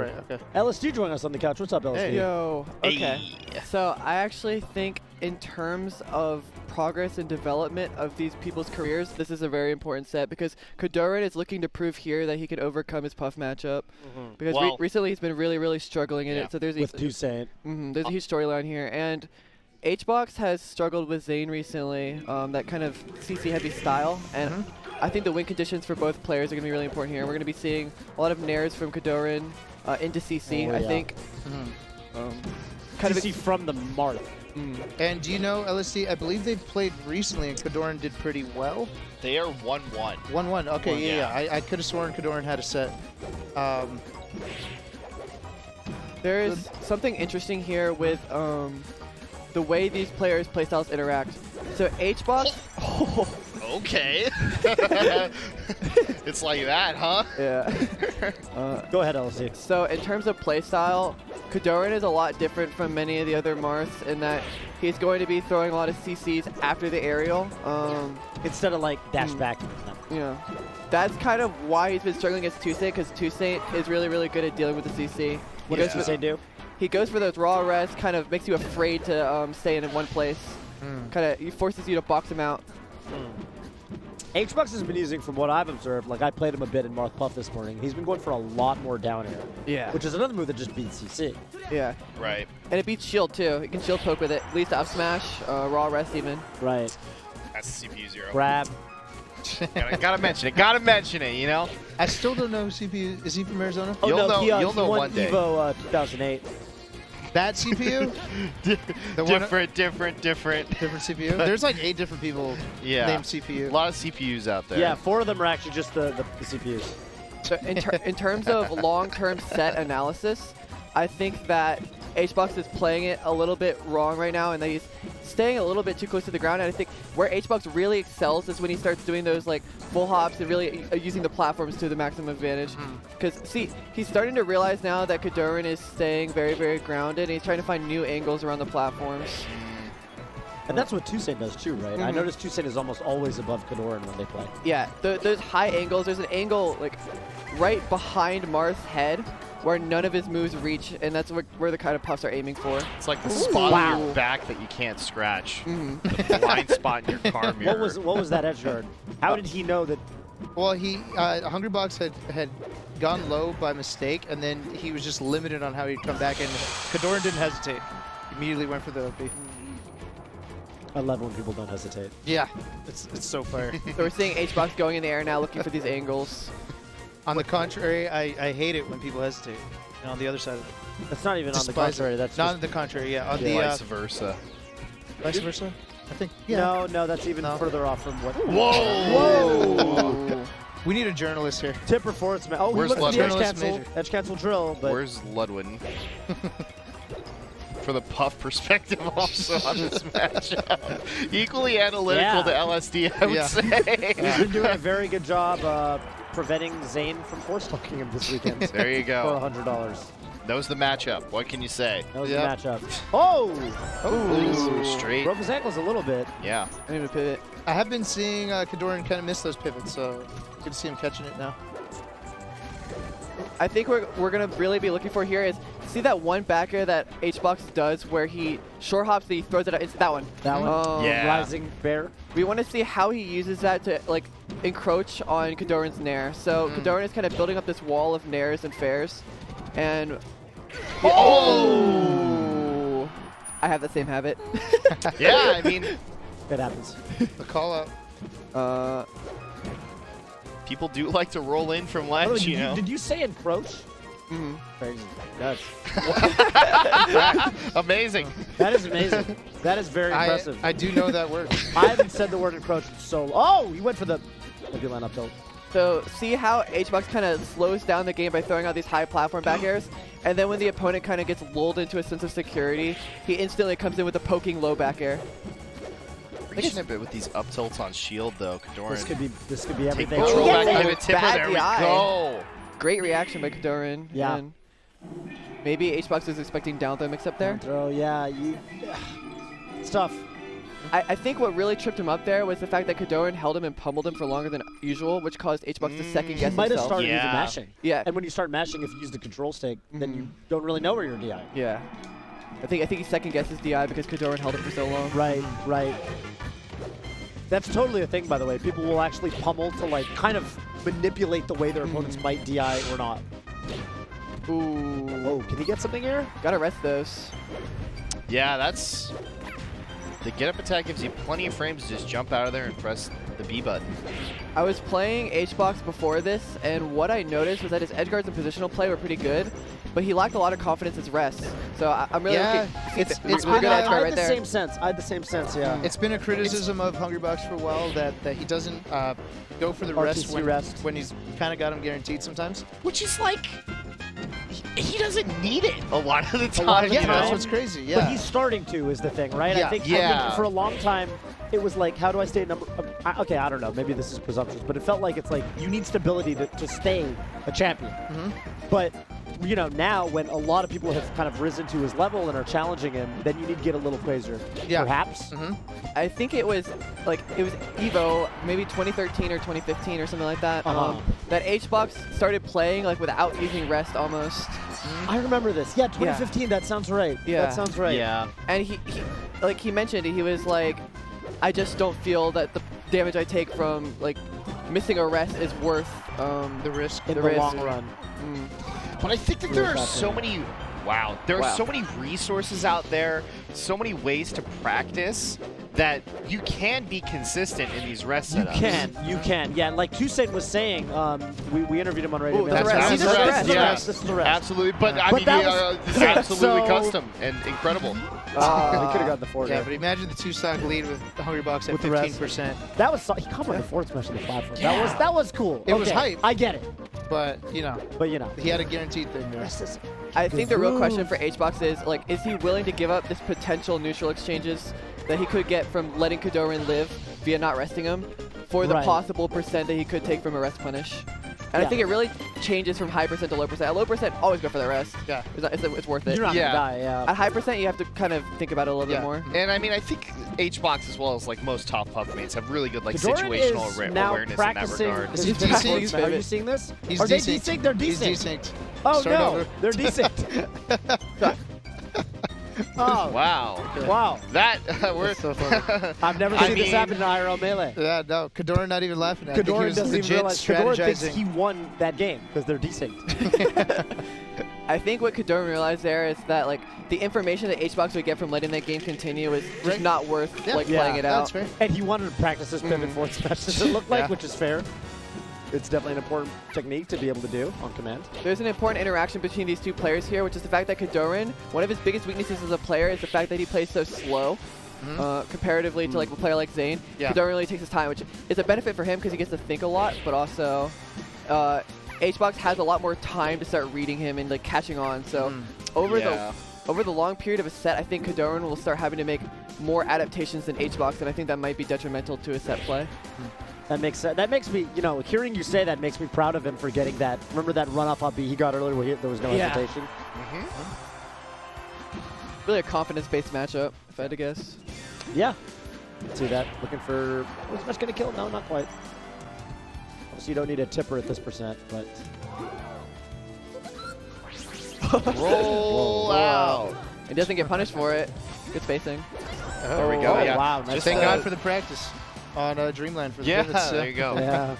right. Okay. LSD joining us on the couch. What's up, LSD? Hey. Yo. Okay. Hey. So I actually think in terms of progress and development of these people's careers, this is a very important set because KoDoRiN is looking to prove here that he can overcome his Puff matchup. Because recently he's been really struggling in it. So there's with Toussaint. there's a huge storyline here. And HBox has struggled with Zane recently, that kind of CC heavy style. And I think the win conditions for both players are going to be really important here. We're going to be seeing a lot of nairs from KoDoRiN into CC, I think. Kind of CC from the Marth. And do you know, LSD, I believe they've played recently and KoDoRiN did pretty well. They are 1-1. 1-1. Okay, yeah. I could have sworn KoDoRiN had a set. There is something interesting here with the way these players' playstyles interact. So HBox. Okay. It's like that, huh? Yeah. Go ahead, LSD. So in terms of playstyle, KoDoRiN is a lot different from many of the other Marths in that he's going to be throwing a lot of CCs after the aerial. Instead of like dash back. Yeah. That's kind of why he's been struggling against Toussaint, because Toussaint is really good at dealing with the CC. What does Toussaint do? He goes for those raw arrests, kind of makes you afraid to stay in one place. Kind of, he forces you to box him out. HBox has been using, from what I've observed, like I played him a bit in Marth Puff this morning, he's been going for a lot more down air. Yeah. Which is another move that just beats CC. Yeah. Right. And it beats shield too. You can shield poke with it. Leads to up smash, raw arrest even. Right. That's CPU 0. Grab. gotta mention it, you know? I still don't know who CPU. Is he from Arizona? Oh, You'll no, know, he you'll know won one day. Evo 2008. That CPU? different. Different CPU? There's like 8 different people named CPU. A lot of CPUs out there. Yeah, 4 of them are actually just the CPUs. So in terms of long-term set analysis, I think that HBox is playing it a little bit wrong right now, and that he's staying a little bit too close to the ground. And I think where HBox really excels is when he starts doing those like full hops and really using the platforms to the maximum advantage. Because see, he's starting to realize now that KoDoRiN is staying very grounded, and he's trying to find new angles around the platforms. And that's what Toussaint does too, right? I noticed Toussaint is almost always above KoDoRiN when they play. Yeah, those high angles. There's an angle like right behind Marth's head where none of his moves reach, and that's where the kind of puffs are aiming for. It's like the spot on your back that you can't scratch. The blind spot in your car mirror. What was that edge guard? How did he know that? Well, he Hungrybox had gone low by mistake, and then he was just limited on how he'd come back, and KoDoRiN didn't hesitate. Immediately went for the OP. I love when people don't hesitate. Yeah, it's so fire. So we're seeing HBox going in the air now, looking for these angles. On the contrary, I hate it when people hesitate. And on the other side of it. That's not even on the contrary. That's not just on the contrary. Yeah, on the vice versa. Vice versa. I think. Yeah. No, that's even further off from what. Whoa! We need a journalist here. Tip or force, man. Oh, where's we looked at the Ludwig? edge cancel drill. But where's Ludwig? For the Puff perspective also on this matchup. Equally analytical to LSD, I would say. He's been doing a very good job preventing Zane from force talking him this weekend. There you go. For $100. Knows the matchup. What can you say? That was the matchup. Oh! Ooh, straight. Broke his ankles a little bit. Yeah. I need to pivot. I have been seeing KoDoRiN kind of miss those pivots, so good to see him catching it now. I think we're going to really be looking for here is see that one back air that HBox does where he short hops, he throws it out. It's that one. That one? Yeah. Rising bear. We want to see how he uses that to like encroach on KoDoRiN's nair. So KoDoRiN is kind of building up this wall of nairs and fairs. And oh! I have the same habit. Yeah, I mean, it happens. The call out. People do like to roll in from ledge, you know. Did you say encroach? Crazy. That's amazing. That is amazing. That is very impressive. I do know that word. I haven't said the word encroach in so long. Oh, he went for the line up tilt. So see how HBox kind of slows down the game by throwing out these high platform back airs, and then when the opponent kind of gets lulled into a sense of security, he instantly comes in with a poking low back air. Reaching a bit with these up tilts on shield though, KoDoRiN. This could be everything. Take control back, Oh, give it tipper, there we go. Great reaction by KoDoRiN. Yeah. And maybe HBox is expecting down throw mix up there. Throw, yeah. It's tough. I think what really tripped him up there was the fact that KoDoRiN held him and pummeled him for longer than usual, which caused HBox to second guess He might have himself. started using mashing. Yeah. And when you start mashing, if you use the control stick, then you don't really know where you're DI. Yeah. I think he second guesses DI because KoDoRiN held him for so long. Right, right. That's totally a thing, by the way. People will actually pummel to like kind of manipulate the way their opponents might DI or not. Ooh. Oh, can he get something here? Gotta rest those. Yeah, that's... The get-up attack gives you plenty of frames to just jump out of there and press the B button. I was playing HBox before this, and what I noticed was that his edge guards and positional play were pretty good, but he lacked a lot of confidence as rest. So I'm really looking. it's We're been good edge guard a- right there. Same sense. I had the same sense, yeah. It's been a criticism of Hungrybox for a while that he doesn't go for the rest RTC when he's kind of got him guaranteed sometimes. Which is like... He doesn't need it a lot of the time. lot of the Yeah, you know? that's what's crazy. Yeah. But he's starting to is the thing, right? Yeah. I think for a long time, it was like, how do I stay at number... okay, I don't know. Maybe this is presumptuous, but it felt like it's like you need stability to stay a champion. But, you know, now when a lot of people have kind of risen to his level and are challenging him, then you need to get a little crazier. Yeah. Perhaps? I think it was EVO, maybe 2013 or 2015 or something like that. That HBox started playing like without using rest almost. I remember this. Yeah, 2015, that sounds right. Yeah. That sounds right. Yeah. And he mentioned, he was like, I just don't feel that the damage I take from like missing a rest is worth the risk. In the risk. long run. But I think that there are so many... Wow. There are so many resources out there, so many ways to practice that you can be consistent in these rest setups. You can. Yeah, like Hussein was saying, we interviewed him on Radio Ooh, Mail. that's See, a this rest. is the Yeah. rest. This is the rest. Absolutely. But I But mean, that it's absolutely so- custom and incredible. He could have gotten the forward. Yeah, but imagine the 2-stock lead with Hungrybox at With the rest. 15%. That was he covered the forward smash on the platform. Yeah. That was cool. It was Okay, hype. I get it, But, you know, he had a guaranteed thing there. I think the real question for HBox is, like, is he willing to give up this potential neutral exchanges that he could get from letting KoDoRiN live via not resting him for the possible percent that he could take from a rest punish? And I think it really changes from high percent to low percent. At low percent, always go for the rest. Yeah. It's worth it. You're not Yeah. gonna die, yeah. At high percent, you have to kind of think about it a little bit more. And I mean, I think HBox, as well as like most top puff mates, have really good like KoDoRiN situational is now awareness in that practicing. regard. Is he He's practicing- desynced? Are you seeing this? He's Are they desynced. desynced? They're He's desynced. desynced. Oh Start no, over. they're desynced. Oh Wow. wow! That we're. That's so funny. I've never I seen this mean- happen in IRL Melee. Yeah, no, KoDoRiN not even laughing at it. I think he KoDoRiN was doesn't even legit realize. KoDoRiN thinks strategizing. he won that game because they're desynced. I think what KoDoRiN realized there is that like the information that HBox would get from letting that game continue is just Right. not worth Yeah. like Yeah. playing it That's out. fair. And he wanted to practice his pivot forward smash, does it look like, Yeah. which is fair. It's definitely an important technique to be able to do on command. There's an important interaction between these two players here, which is the fact that KoDoRiN, one of his biggest weaknesses as a player is the fact that he plays so slow. Comparatively to like a player like Zane, Yeah. KoDoRiN really takes his time, which is a benefit for him because he gets to think a lot, but also HBox has a lot more time to start reading him and like catching on. So over the long period of a set, I think KoDoRiN will start having to make more adaptations than HBox, and I think that might be detrimental to his set play. That makes me, you know, hearing you say that makes me proud of him for getting that. Remember that run off up B he got earlier where there was no hesitation? Really a confidence-based matchup, if I had to guess. Yeah. See that. Looking for, was Smash going to kill? No, not quite. Obviously, you don't need a tipper at this percent, but. Roll out. He doesn't get punished for it. Good spacing. There we go. Oh, Yeah. wow. Nice. Thank God for the practice on Dreamland for the Yeah. pivots. There you go. Yeah.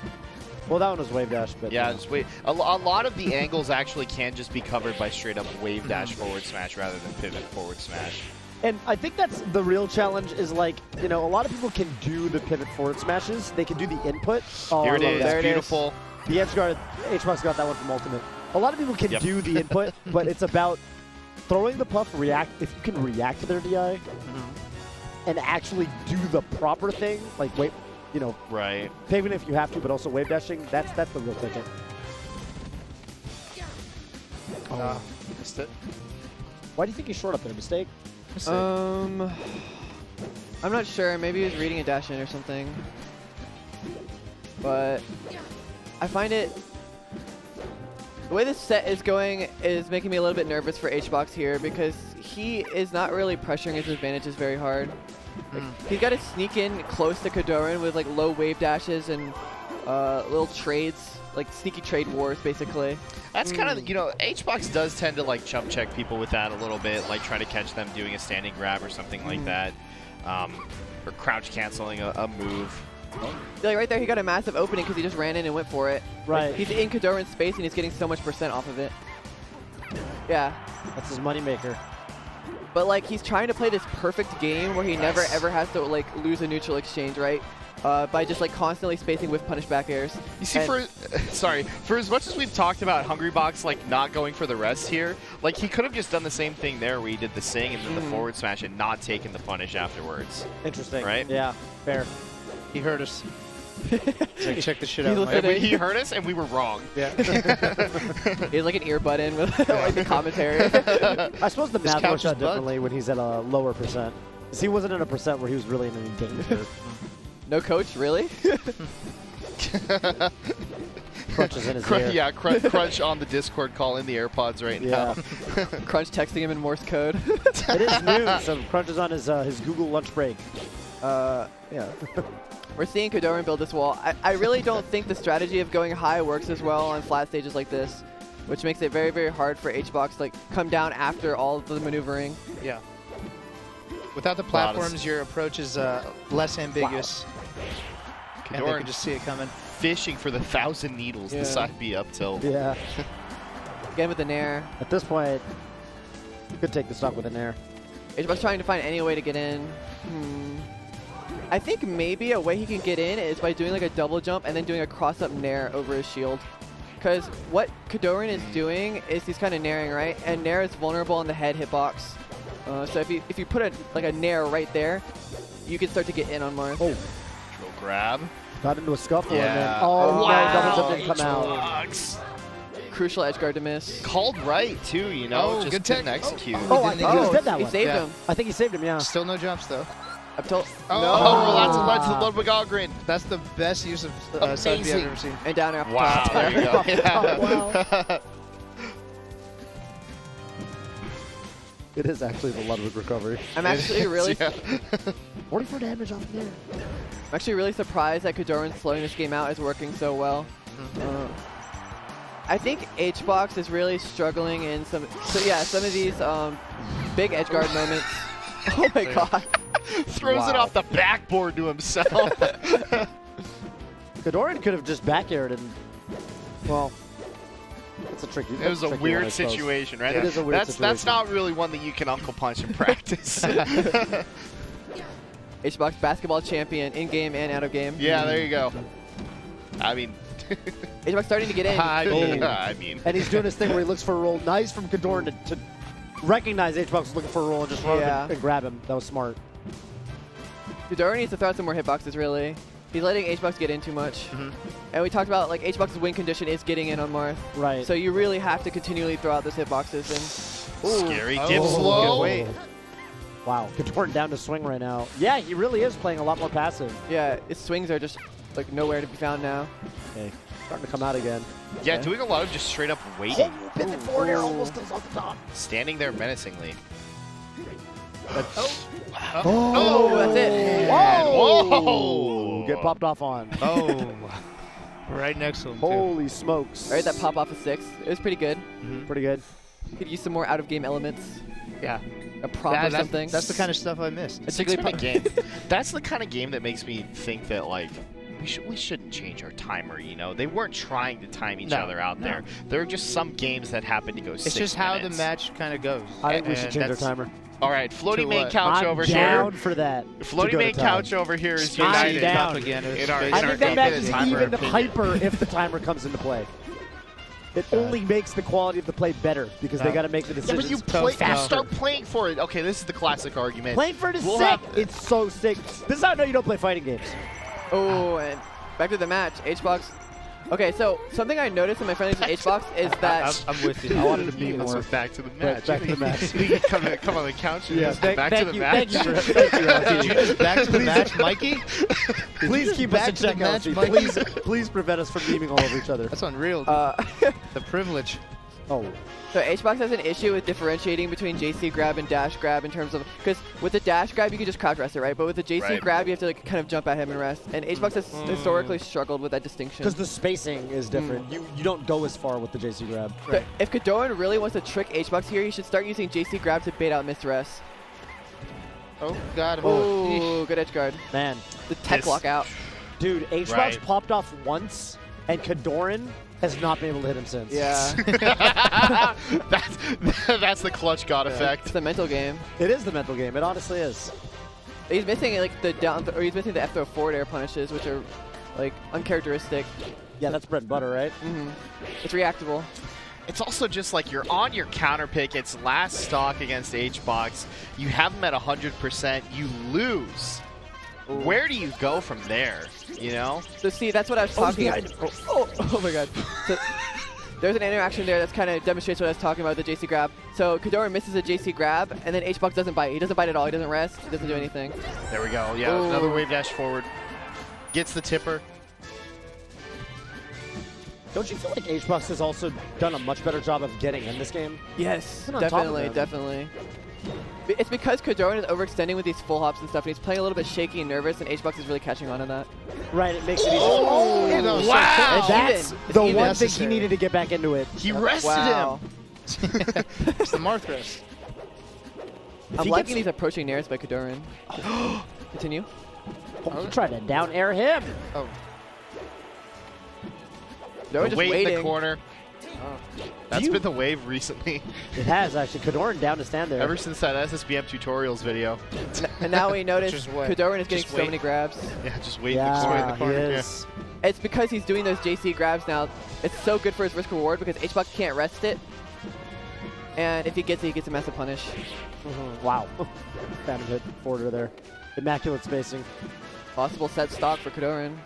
Well, that one was wave dash, but. Yeah, just wait. A lot of the angles actually can just be covered by straight up wave dash forward smash rather than pivot forward smash. And I think that's the real challenge is like, you know, a lot of people can do the pivot forward smashes. They can do the input. Oh, Here I it love is. that. Beautiful. The edge guard, HBox got that one from Ultimate. A lot of people can do the input, but it's about throwing the puff, if you can react to their DI, and actually do the proper thing, like wait, you know, Right. paving if you have to, but also wave dashing, that's the real ticket. Missed it. Why do you think he's short up there? Mistake? I'm not sure. Maybe he was reading a dash in or something. But I find it... The way this set is going is making me a little bit nervous for HBox here because he is not really pressuring his advantages very hard. Like, he's got to sneak in close to KoDoRiN with like low wave dashes and little trades, like sneaky trade wars, basically. That's kind of, you know, HBox does tend to like jump check people with that a little bit, like try to catch them doing a standing grab or something like that, or crouch canceling a move. Like right there, he got a massive opening because he just ran in and went for it. Right. Like, he's in KoDoRiN's space and he's getting so much % off of it. Yeah. That's his moneymaker. But like he's trying to play this perfect game where he never ever has to like lose a neutral exchange, right? By just like constantly spacing with punish back airs. You see, for as much as we've talked about Hungrybox like not going for the rest here, like he could have just done the same thing there where he did the sing and then the forward smash and not taken the punish afterwards. Interesting. Right? Yeah, fair. He heard us. Like, check the shit out. He heard us and we were wrong. Yeah. He has like an earbud in with like the commentary. I suppose the math works out bugged. differently when he's at a lower %. Because he wasn't in a % where he was really in any danger. No coach, really? Crunch is in his ear. Yeah, Crunch on the Discord call in the AirPods right now. Crunch texting him in Morse code. It is noon, so Crunch is on his Google lunch break. Yeah. We're seeing KoDoRiN build this wall. I really don't think the strategy of going high works as well on flat stages like this, which makes it very, very hard for HBox to like come down after all of the maneuvering. Yeah. Without the platforms, your approach is less ambiguous. And they KoDoRiN can just see it coming. Fishing for the 1,000 needles, the side B up tilt. Yeah. Again with the nair. At this point, you could take the stock with an air. HBox trying to find any way to get in. I think maybe a way he can get in is by doing like a double jump and then doing a cross-up nair over his shield. Because what KoDoRiN is doing is he's kind of nairing, right? And nair is vulnerable on the head hitbox. So if you put a nair right there, you can start to get in on Marth. Control grab. Got into a scuffle and then wow. no, double jump didn't come out. Crucial edge guard to miss. Called right too, you know, just good didn't tech. execute. I think he was dead that He one. saved him. I think he saved him, yeah. Still no jumps, though. Up tilt. Oh, that's led to the KoDoRiN. That's the best use of side B I've ever seen. And down after Wow, top. there you go. Yeah. Wow. It is actually the Ludwig recovery. I'm actually really 44 damage off there. I'm actually really surprised that KoDoRiN slowing this game out is working so well. I think HBox is really struggling in some of these big edge guard moments. Oh my god. Throws it off the backboard to himself. KoDoRiN could have just back aired and, well, it's a tricky. It was a weird situation, right? It is a weird That's situation. not really one that you can Uncle Punch in practice. HBox basketball champion in game and out of game. Yeah, there you go. I mean, HBox starting to get in. I mean, and he's doing his thing where he looks for a roll. Nice from KoDoRiN to recognize HBox was looking for a roll and just run him and grab him. That was smart. KoDoRiN needs to throw out some more hitboxes, really. He's letting HBox get in too much. And we talked about, like, HBox's win condition is getting in on Marth. Right. So you really have to continually throw out those hitboxes. And scary dip slow. Wait. Wow, KoDoRiN down to swing right now. Yeah, he really is playing a lot more passive. yeah, his swings are just, like, nowhere to be found now. Okay, starting to come out again. Yeah, doing a lot of just straight up waiting. Pivot forward air almost goes off the top. Standing there menacingly. Oh, that's it. Whoa! Get popped off on. Oh. Right next to him, too. Holy smokes. All right, that pop off of 6. It was pretty good. Pretty good. Could use some more out-of-game elements. Yeah. A prop or something. That's the kind of stuff I missed. A Jigglypuff game. That's the kind of game that makes me think that, like, we shouldn't change our timer, you know? They weren't trying to time each other out there. There are just some games that happen to go 6 It's just how the match kind of goes. I think we should change our timer. All right, floating main what? couch I'm over down here. for that. Floating main couch over here is united. down. Again, In our, I think that in match our is timer even opinion. hyper if the timer comes into play. It only makes the quality of the play better because they got to make the Yeah, decisions but you faster. start playing for it. Okay, this is the classic argument. Playing for it is We'll sick. have- It's so sick. This is how I know you don't play fighting games. Oh, and back to the match. HBox. Okay, so something I noticed in my friendlies with HBox is that I'm with you. I wanted to be Let's more. go back to the match. Back to the match. You can come on the couch and just Thank- back thank to the you, match. Thank you. Thank you, LT. Did you just back to the match, Mikey? Please keep us back in to the check, match, LT. Mikey? Please prevent us from memeing all over each other. That's unreal. uh, The privilege. Oh. So HBox has an issue with differentiating between JC grab and dash grab in terms of, because with the dash grab you can just crouch rest it, right? But with the JC grab you have to like kind of jump at him and rest. And HBox has historically struggled with that distinction. Because the spacing is different. You don't go as far with the JC grab. So if KoDoRiN really wants to trick HBox here, he should start using JC grab to bait out missed rest. Oh, got him. Oh, good edge guard. Man. The tech lockout. Dude, HBox popped off once, and KoDoRiN has not been able to hit him since. Yeah. that's the clutch god effect. It's the mental game. It is the mental game. It honestly is. He's missing like the down, or he's missing the F throw forward air punishes, which are like uncharacteristic. Yeah, that's bread and butter, right? It's reactable. It's also just like you're on your counter pick. It's last stock against HBox. You have him at 100%. You lose. Ooh. Where do you go from there? You know? So see, that's what I was talking about. Oh my god. So, there's an interaction there that's kind of demonstrates what I was talking about with the JC grab. So KoDoRiN misses a JC grab, and then HBox doesn't bite. He doesn't bite at all. He doesn't rest. He doesn't do anything. There we go. Yeah, another wave dash forward. Gets the tipper. Don't you feel like HBox has also done a much better job of getting in this game? Yes, definitely. It's because KoDoRiN is overextending with these full hops and stuff, and he's playing a little bit shaky and nervous, and HBox is really catching on to that. Right, it makes it easier. Oh, wow! And that's the one thing he needed to get back into it. He rested him. It's the Marth rest. I'm liking these approaching nairs by KoDoRiN. Continue. He tried to down air him. Oh. They're just waiting in the corner. That's been the wave recently. It has, actually. KoDoRiN down to stand there. Ever since that SSBM tutorials video. And now we notice KoDoRiN is getting so many grabs. Yeah, just wait in the corner. He is. Yeah. It's because he's doing those JC grabs now. It's so good for his risk reward because HBox can't rest it. And if he gets it, he gets a massive punish. Wow. Phantom hit forwarder there. Immaculate spacing. Possible set stock for KoDoRiN.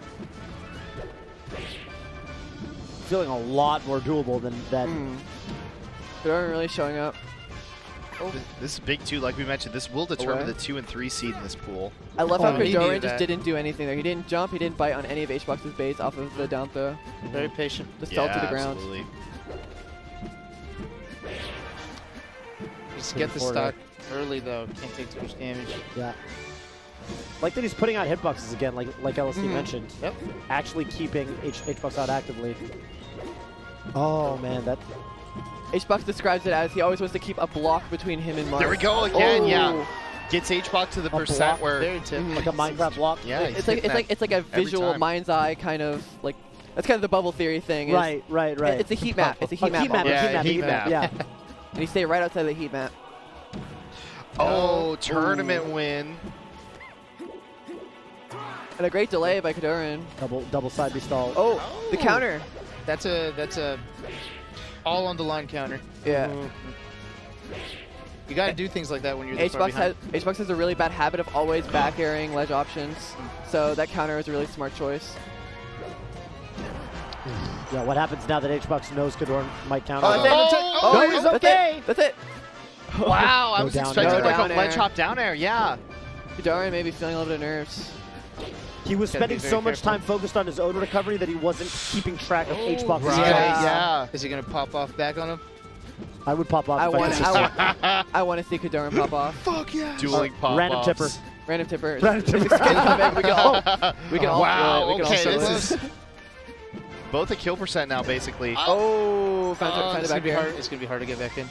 Feeling a lot more doable than that. KoDoRiN really showing up. This is big too, like we mentioned. This will determine the 2 and 3 seed in this pool. I love how KoDoRiN just didn't do anything there. He didn't jump, he didn't bite on any of HBox's baits off of the down throw. Very patient. Just fell to the ground. Absolutely. Just get the stock early though. Can't take too much damage. Yeah. Like that he's putting out hitboxes again, like LSD mentioned. Yep. Actually keeping HBox out actively. Oh man, that... HBox describes it as he always wants to keep a block between him and Marth. There we go again, yeah. Gets HBox to the percent where... like a Minecraft block. Yeah, it's like a visual mind's eye kind of, like, that's kind of the bubble theory thing. Right. It's a heat map. It's a heat map. Heat map. Yeah. And you stay right outside the heat map. Oh, tournament win. And a great delay by KoDoRiN. Double side B stall. Oh, the counter. That's a all on the line counter. Yeah. You got to do things like that when you're this far behind. HBox has a really bad habit of always back airing ledge options, so that counter is a really smart choice. Yeah, what happens now that HBox knows KoDoRiN might counter? Oh, he's okay. That's it. Wow, I was expecting like a ledge air. hop down air. Yeah. KoDoRiN may be feeling a little bit of nerves. He was spending so much time focused on his own recovery that he wasn't keeping track of HBox's Yeah. Is he gonna pop off back on him? I would pop off. I want to see KoDoRiN pop off. Fuck yeah! Dueling pop Random tipper. Random tipper. Random tipper. We can all wow. Okay, this is both a kill percent now, basically. Found it back here. It's gonna be hard to get back in.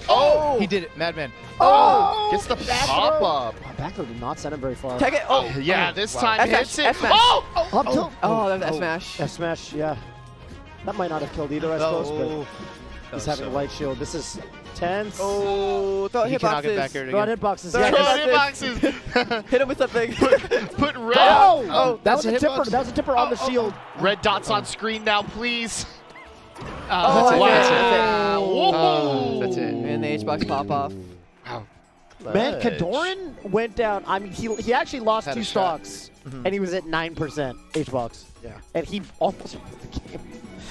Oh! He did it, Madman. Oh! Gets the pop up. Back throw did not send him very far. Tag it. Oh! Yeah, this time hits it. F-smash. Up tilt. Oh, that was F-smash. F-smash, yeah. That might not have killed either, I suppose, but he's having a light shield. This is tense. Oh, throw He cannot get back hitboxes. here Throw out again. hitboxes. Throw hitboxes. Hit him with something. Put red. Oh, that was a tipper. That was a tipper on the shield. Red dots on screen now, please. Oh, Wow. That's it. And the HBox pop off. Wow. Man, KoDoRiN went down. I mean, he actually lost 2 stocks, and he was at 9% HBox. Yeah. And he almost won the game.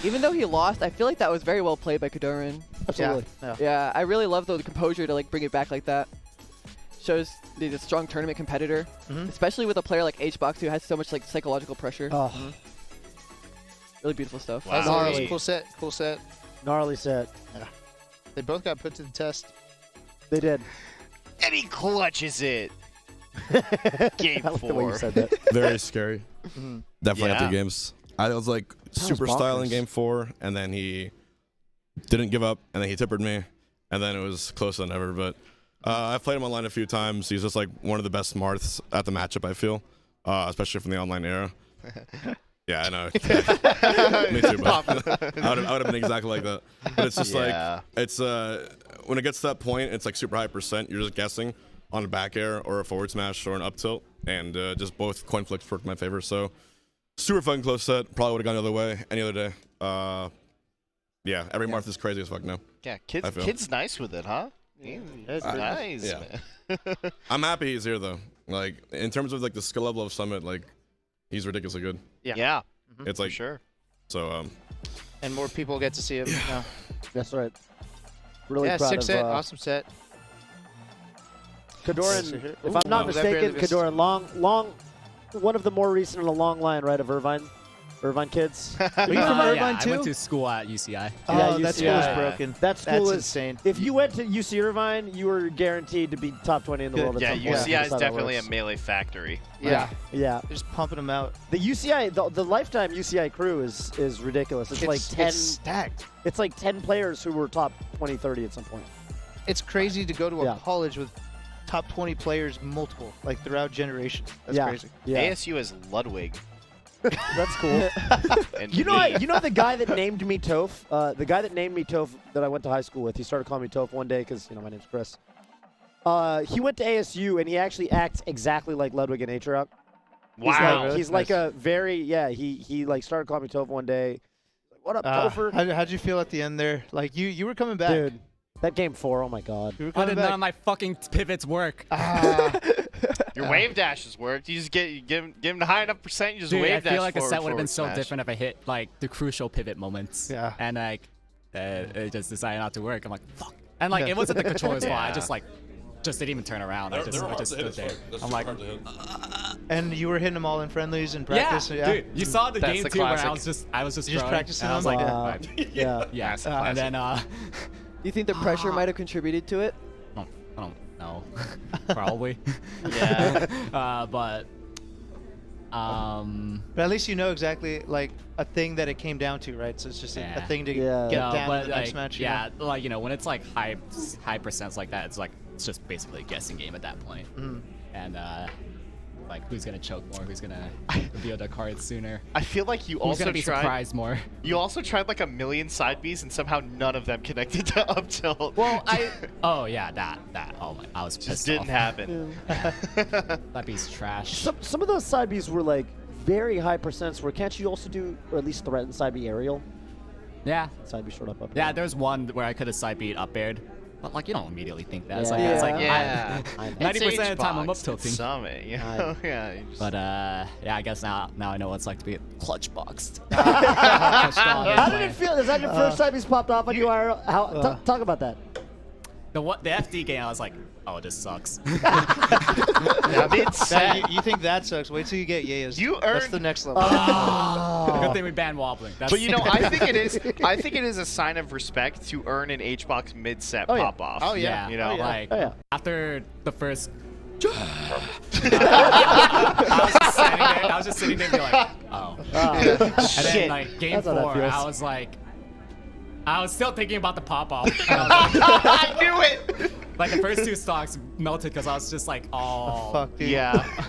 Even though he lost, I feel like that was very well played by KoDoRiN. Absolutely. Yeah, I really love the composure to like bring it back like that. Shows he's a strong tournament competitor, especially with a player like HBox who has so much like psychological pressure. Oh. Really beautiful stuff. Wow. Cool set. Cool set. Gnarly set. Yeah. They both got put to the test. They did. And he clutches it. Game I like the way you 4. said that. Very scary. Definitely Yeah. after games. I was like super bonkers. style in game 4, and then he didn't give up, and then he tippered me, and then it was closer than ever. But I've played him online a few times. He's just like one of the best Marths at the matchup, I feel, especially from the online era. Yeah, I know. Me too, but I would have been exactly like that. But it's just like, it's when it gets to that point, it's like super high percent. You're just guessing on a back air or a forward smash or an up tilt, and just both coin flicks worked in my favor. So super fucking close set. Probably would have gone the other way any other day. Yeah, every Marth is crazy as fuck now. Yeah, kid's nice with it, huh? He's nice, man. I'm happy he's here though. Like in terms of like the skill level of Summit, like he's ridiculously good. Yeah. It's like For sure. So And more people get to see him now. That's right. Really Yeah, proud 6 of set, awesome set. KoDoRiN, if Ooh, I'm not that barely mistaken, missed. KoDoRiN, long, one of the more recent in a long line, right, of Irvine kids. Are you from Irvine yeah, too? I went to school at UCI. Oh, Yeah, that UCI. school is broken. That school That's is insane. If you went to UC Irvine, you were guaranteed to be top 20 in the world. At Yeah, some point. UCI That's is how that definitely a works. melee factory. Yeah. Yeah, They're just pumping them out. the UCI, the lifetime UCI crew is ridiculous. It's like 10. It's stacked. It's like 10 players who were top 20, 30 at some point. It's crazy to go to a Yeah. college with top 20 players, multiple, like throughout generations. That's yeah, crazy. yeah, ASU is Ludwig. that's cool. And You know, me. you know the guy that named me Toph. The guy that named me Toph that I went to high school with. He started calling me Toph one day because my name's Chris. He went to ASU and he actually acts exactly like Ludwig in H-Rock. Wow. He's like a very He like started calling me Toph one day. What up, Topher? How'd you feel at the end there? Like you were coming back. Dude, that game 4. Oh my God. You were How coming did none back. of my fucking pivots work? Your wave dashes worked. You just give him the high enough percent. You just Dude, wave I dash feel like the forward, set would have been forward so smash. different if I hit like the crucial pivot moments. Yeah. And like, it just decided not to work. I'm like, fuck. And like, it wasn't the controller's fault. I just didn't even turn around. I just stood there. I'm like, And you were hitting them all in friendlies and yeah, practice. dude. You saw the That's game the too, where classic. I was just You're just throwing, practicing and I was them? like, Wow. alright. Yeah. Yeah. That's the And classic. then You think the pressure might have contributed to it? I don't know. Probably. Yeah. But But at least you know exactly like a thing that it came down to, right? So it's just a Yeah. thing to Yeah. get no, down but to the next match. You yeah, know? like when it's like high percents like that, it's just basically a guessing game at that point. And like who's gonna choke more, who's gonna reveal their cards sooner, I feel like you who's also gonna be tried. surprised more. You also tried like a million side Bs and somehow none of them connected to up tilt. Well, oh yeah, that oh my, I was just pissed didn't off. happen. That beat's trash. Some of those side Bs were like very high percents. Where can't you also do, or at least threaten side B aerial? Yeah, Side B short up. yeah. There's one where I could have side beat up aired, but like you don't immediately think that. It's like, Yeah. it's like Yeah. I know. 90% of the time I'm up It's tilting. Summit, you know? Yeah. you just- But yeah, I guess now I know what it's like to be clutch boxed. How did it feel? Is that your first time he's popped off on you? How? Talk about that. The FD game, I was like, oh, this sucks. Yeah, mid-set. You think that sucks? Wait till you get Yea's. You That's earned- the next level. Good thing we banned wobbling. That's But you know, I think it is. I think it is a sign of respect to earn an H-box mid-set Oh, yeah. pop off. Oh, yeah. You know, Oh, yeah. like Oh, yeah. after the first. I was just sitting there and be like, oh. And then Shit. like game That's how that 4, feels. I was like, I was still thinking about the pop off. I knew it. Like the first 2 stocks melted because I was just like, oh. Fuck, dude. Yeah.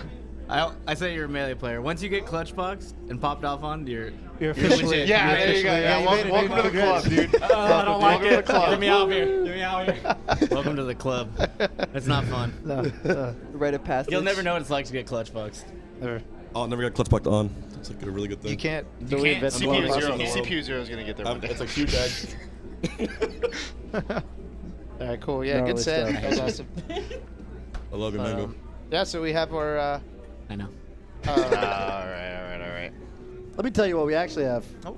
I say you're a melee player. Once you get clutch boxed and popped off on, you're You're officially. legit. Yeah, you're there you go. officially- Yeah, you welcome, made it, welcome to the club, dude. I don't like Welcome to the it. club. Get me out of here. Get me out of here. welcome to the club. It's not fun. No, Rite of passage. You'll never know what it's like to get clutch boxed. never. I'll never get clutch pucked on. It's like a really good thing. You can't. You can't. CPU Blow zero. up. CPU zero is gonna get there one day. It's a huge egg. All right, cool. Yeah, Gnarly good set. stuff. That was awesome. I love you, Mango. Yeah, so we have our. I know. All right. Let me tell you what we actually have. Oh.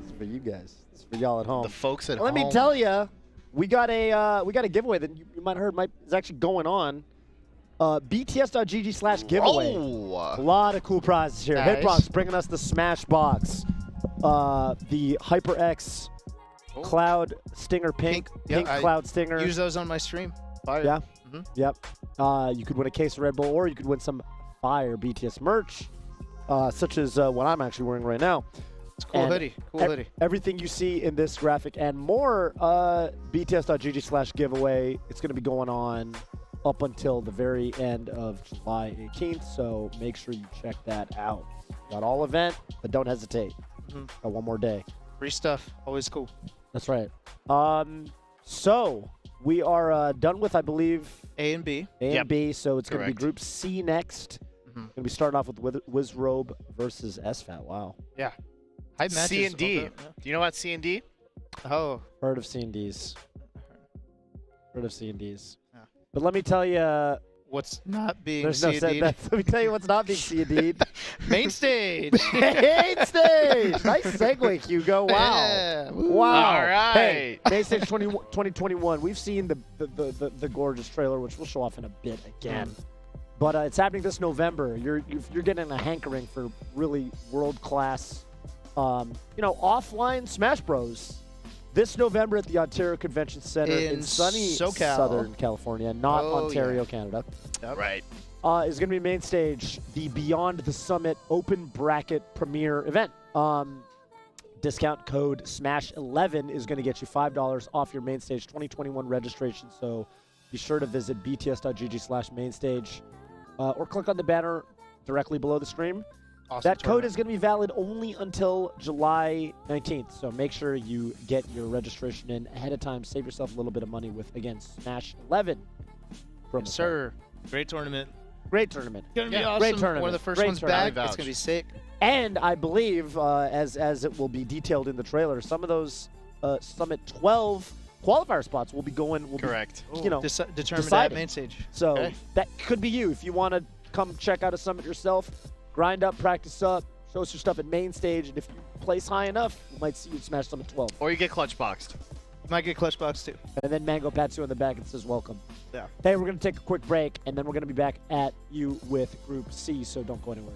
It's for you guys. It's for y'all at home. The folks at Let home. me tell you, we got a giveaway that you might have heard is actually going on. BTS.gg/giveaway. A Oh. lot of cool prizes here. Nice. Hitbox bringing us the Smash Box, the HyperX Cloud Stinger Pink. Yeah, Pink Cloud Stinger. Use those on my stream. Fire. Yeah. Yep. You could win a case of Red Bull, or you could win some fire BTS merch, such as what I'm actually wearing right now. It's a cool hoodie. Cool hoodie. Everything you see in this graphic and more, bts.gg/giveaway. It's going to be going on up until the very end of July 18th, so make sure you check that out. Got all event, but don't hesitate. Got one more day. Free stuff. Always cool. That's right. So we are done with, I believe, A and B. A and B, so it's going to be Correct. Group C next. Going to be starting off with Wizrobe versus SFAT. Wow. Yeah. High matches. C and D. Yeah. Do you know about C and D? Oh. Heard of C&Ds. Heard of C&Ds. Yeah. But let me tell you, What's not being there's no C&D? let me tell you what's not being C&D. Main stage. Main stage. Nice segue, Hugo. Wow. Yeah. Woo. Wow. All right. Hey, Main stage 2021. We've seen the gorgeous trailer, which we'll show off in a bit again. But it's happening this November. You're getting a hankering for really world-class, offline Smash Bros. This November at the Ontario Convention Center in sunny SoCal. Southern California, not Ontario, yeah. Canada. Yep. Right. Is going to be main stage, the Beyond the Summit Open Bracket Premier event. Discount code SMASH11 is going to get you $5 off your main stage 2021 registration. So be sure to visit bts.gg/mainstage or click on the banner directly below the stream. Awesome That code tournament. is going to be valid only until July 19th. So make sure you get your registration in ahead of time. Save yourself a little bit of money with, again, SMASH11. Yes, sir. Great tournament. Great tournament. Gonna be Yeah. awesome. Great tournament. One of the first Great ones tournament. back. It's gonna be sick. And I believe, as it will be detailed in the trailer, some of those Summit 12 qualifier spots will be going. Correct. Determined Determined decided. at main stage. So Okay. that could be you. If you want to come check out a Summit yourself, grind up, practice up, show us your stuff at main stage, and if you place high enough, we might see you at Smash Summit 12. Or you get clutch boxed. Might get clutch box too. And then Mango pats you on the back and says welcome. Yeah. Hey, we're going to take a quick break, and then we're going to be back at you with Group C, so don't go anywhere.